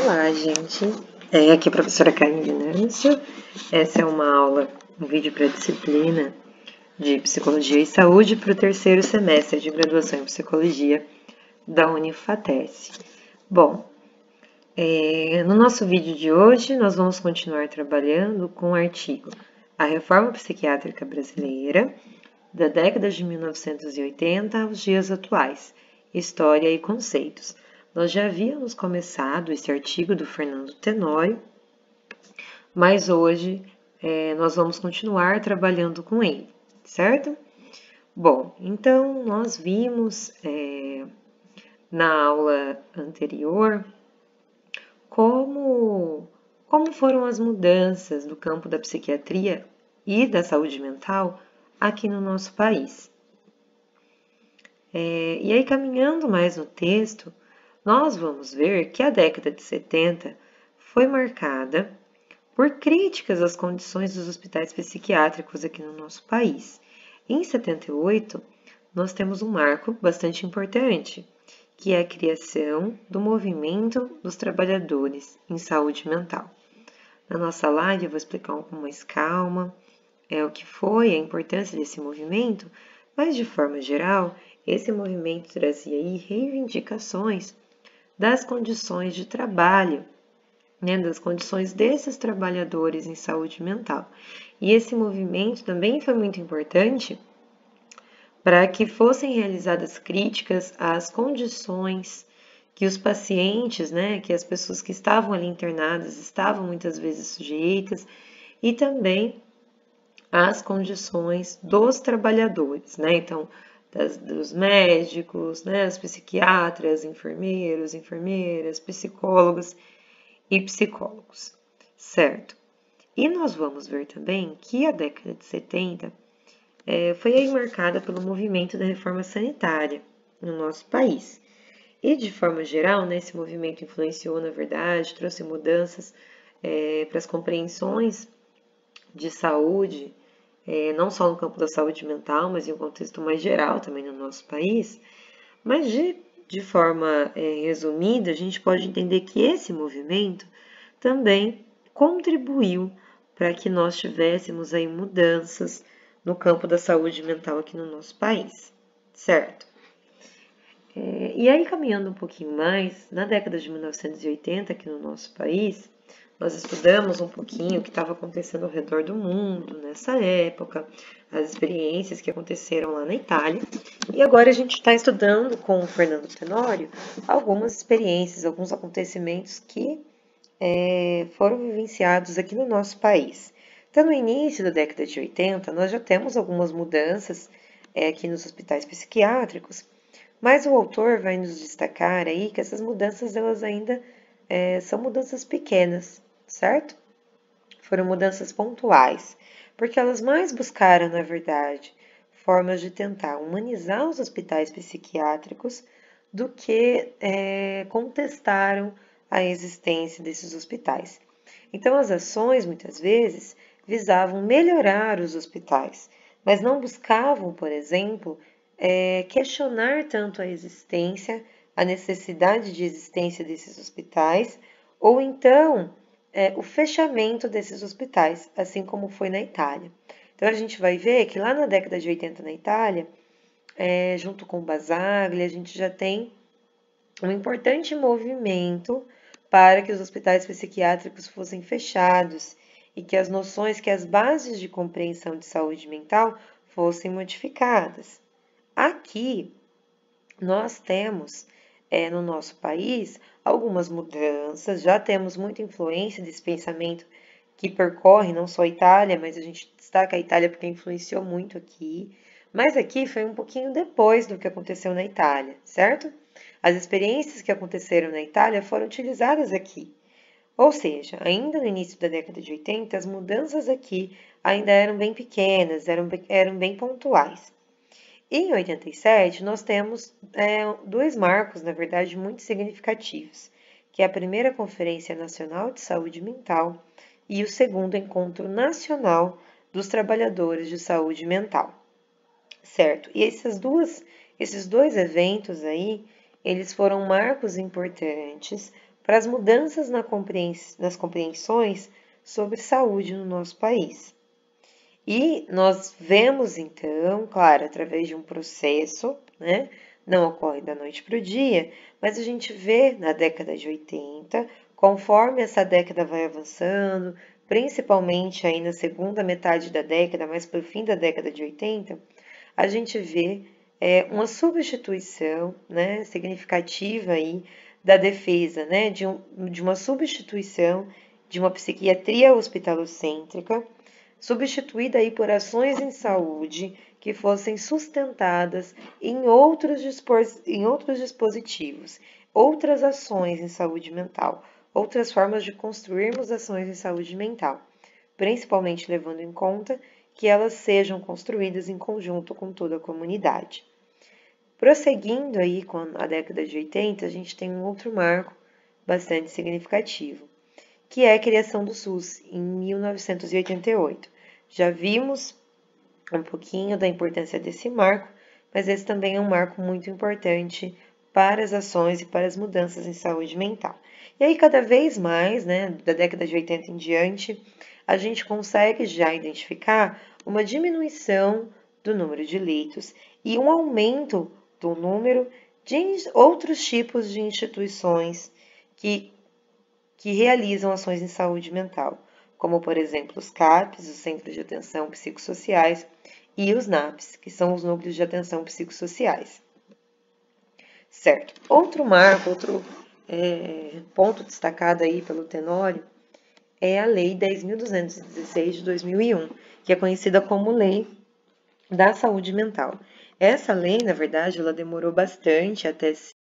Olá, gente. Aqui é a professora Karine Venâncio. Essa é uma aula, um vídeo para a disciplina de Psicologia e Saúde para o terceiro semestre de graduação em Psicologia da Unifatesc. Bom, no nosso vídeo de hoje, nós vamos continuar trabalhando com o artigo A Reforma Psiquiátrica Brasileira, da década de 1980 aos dias atuais, História e Conceitos. Nós já havíamos começado esse artigo do Fernando Tenório, mas hoje nós vamos continuar trabalhando com ele, certo? Bom, então nós vimos na aula anterior como foram as mudanças do campo da psiquiatria e da saúde mental aqui no nosso país. E aí, caminhando mais no texto, nós vamos ver que a década de 70 foi marcada por críticas às condições dos hospitais psiquiátricos aqui no nosso país. Em 78, nós temos um marco bastante importante, que é a criação do Movimento dos Trabalhadores em Saúde Mental. Na nossa live eu vou explicar com mais calma o que foi a importância desse movimento, mas de forma geral, esse movimento trazia aí reivindicações das condições de trabalho, das condições desses trabalhadores em saúde mental. E esse movimento também foi muito importante para que fossem realizadas críticas às condições que os pacientes, que as pessoas que estavam ali internadas estavam muitas vezes sujeitas, e também às condições dos trabalhadores, Então, dos médicos, os psiquiatras, enfermeiros, enfermeiras, psicólogos e psicólogos, certo? E nós vamos ver também que a década de 70 foi aí marcada pelo movimento da reforma sanitária no nosso país. E, de forma geral, esse movimento influenciou, na verdade, trouxe mudanças para as compreensões de saúde, não só no campo da saúde mental, mas em um contexto mais geral também no nosso país. Mas, de forma resumida, a gente pode entender que esse movimento também contribuiu para que nós tivéssemos aí mudanças no campo da saúde mental aqui no nosso país, certo? E aí, caminhando um pouquinho mais, na década de 1980 aqui no nosso país, nós estudamos um pouquinho o que estava acontecendo ao redor do mundo nessa época, as experiências que aconteceram lá na Itália. E agora a gente está estudando com o Fernando Tenório algumas experiências, alguns acontecimentos que foram vivenciados aqui no nosso país. Então, no início da década de 80, nós já temos algumas mudanças aqui nos hospitais psiquiátricos, mas o autor vai nos destacar aí que essas mudanças elas ainda são mudanças pequenas, certo? Foram mudanças pontuais, porque elas mais buscaram, na verdade, formas de tentar humanizar os hospitais psiquiátricos do que contestaram a existência desses hospitais. Então, as ações, muitas vezes, visavam melhorar os hospitais, mas não buscavam, por exemplo, questionar tanto a existência, a necessidade de existência desses hospitais, ou então o fechamento desses hospitais, assim como foi na Itália. Então, a gente vai ver que lá na década de 80 na Itália, junto com o Basaglia, a gente já tem um importante movimento para que os hospitais psiquiátricos fossem fechados e que as noções, que as bases de compreensão de saúde mental fossem modificadas. Aqui, nós temos no nosso país algumas mudanças, já temos muita influência desse pensamento que percorre não só a Itália, mas a gente destaca a Itália porque influenciou muito aqui, mas aqui foi um pouquinho depois do que aconteceu na Itália, certo? As experiências que aconteceram na Itália foram utilizadas aqui, ou seja, ainda no início da década de 80, as mudanças aqui ainda eram bem pequenas, eram bem pontuais. Em 87, nós temos dois marcos, na verdade, muito significativos, que é a primeira Conferência Nacional de Saúde Mental e o segundo Encontro Nacional dos Trabalhadores de Saúde Mental, certo? E esses dois eventos aí, eles foram marcos importantes para as mudanças nas compreensões sobre saúde no nosso país. E nós vemos, então, claro, através de um processo, né? Não ocorre da noite para o dia, mas a gente vê na década de 80, conforme essa década vai avançando, principalmente aí na segunda metade da década, mais para o fim da década de 80, a gente vê uma substituição, né, significativa aí da defesa, né, de uma substituição de uma psiquiatria hospitalocêntrica, substituída aí por ações em saúde que fossem sustentadas em outros dispositivos, outras ações em saúde mental, outras formas de construirmos ações em saúde mental, principalmente levando em conta que elas sejam construídas em conjunto com toda a comunidade. Prosseguindo aí com a década de 80, a gente tem um outro marco bastante significativo, que é a criação do SUS em 1988. Já vimos um pouquinho da importância desse marco, mas esse também é um marco muito importante para as ações e para as mudanças em saúde mental. E aí, cada vez mais, né, da década de 80 em diante, a gente consegue já identificar uma diminuição do número de leitos e um aumento do número de outros tipos de instituições que realizam ações em saúde mental, como, por exemplo, os CAPs, os Centros de Atenção Psicossociais, e os NAPs, que são os Núcleos de Atenção Psicossociais. Certo. Outro marco, outro ponto destacado aí pelo Tenório é a Lei 10.216 de 2001, que é conhecida como Lei da Saúde Mental. Essa lei, na verdade, ela demorou bastante até